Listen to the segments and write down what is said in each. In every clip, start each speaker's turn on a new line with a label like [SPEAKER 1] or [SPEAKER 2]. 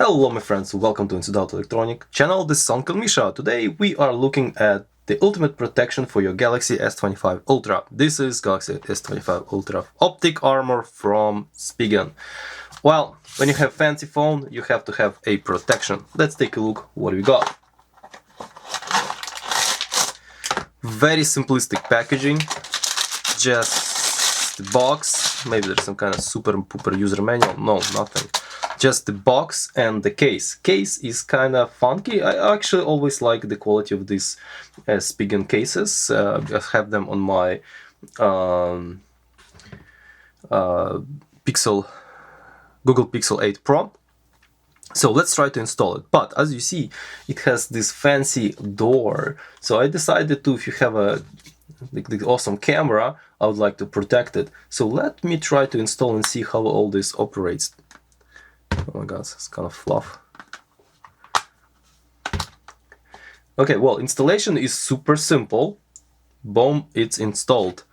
[SPEAKER 1] Hello my friends, welcome to Instant Electronic channel. This is Uncle Misha. Today we are looking at the ultimate protection for your Galaxy S25 Ultra. This is Galaxy S25 Ultra Optic Armor from Spigen. Well, when you have fancy phone, you have to have a protection. Let's take a look what we got. Very simplistic packaging, just the box. Maybe there's some kind of super pooper user manual. No, nothing. Just the box and the case. Case is kind of funky. I actually always like the quality of these Spigen cases. I have them on my Google Pixel 8 Pro. So let's try to install it. But as you see, it has this fancy door. So I decided to, if you have the awesome camera, I would like to protect it. So let me try to install and see how all this operates. Oh my god, it's kind of fluff. Okay, well, installation is super simple. Boom, it's installed.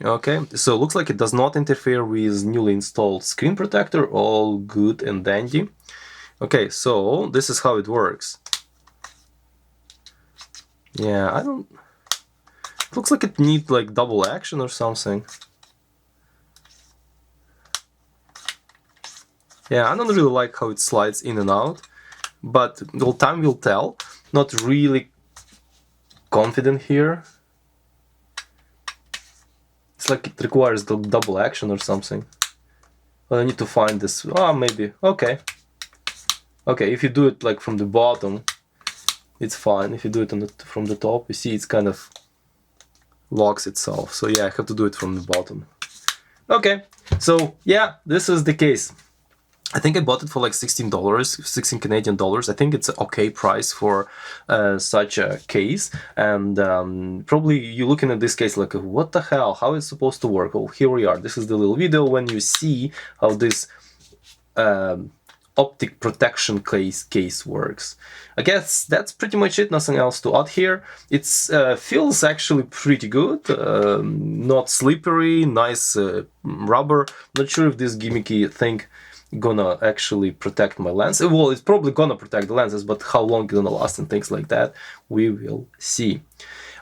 [SPEAKER 1] Okay, so it looks like it does not interfere with newly installed screen protector. All good and dandy. Okay, so this is how it works. Yeah, it looks like it needs like double action or something. Yeah, I don't really like how it slides in and out, but well, time will tell. Not really confident here. It's like it requires the double action or something. But I need to find this. Oh, maybe. Okay. Okay, if you do it like from the bottom, it's fine. If you do it from the top, you see it's kind of locks itself. So yeah, I have to do it from the bottom. Okay, so yeah, this is the case. I think I bought it for like $16, 16 Canadian dollars. I think it's an okay price for such a case. And probably you're looking at this case like, what the hell? How is it supposed to work? Well, here we are. This is the little video when you see how this optic protection case works. I guess that's pretty much it. Nothing else to add here. It feels actually pretty good. Not slippery, nice rubber. Not sure if this gimmicky thing gonna actually protect my lens. Well, it's probably gonna protect the lenses, but how long it's gonna last and things like that, we will see.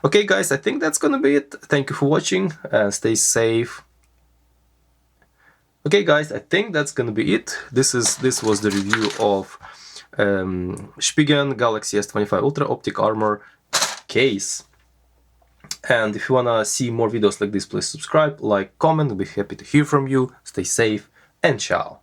[SPEAKER 1] Okay guys, I think that's gonna be it. Thank you for watching and stay safe. Okay guys, I think that's gonna be it. This was the review of Spigen Galaxy S25 Ultra Optic Armor case. And if you wanna see more videos like this, please subscribe, like, comment. I'll be happy to hear from you. Stay safe and ciao.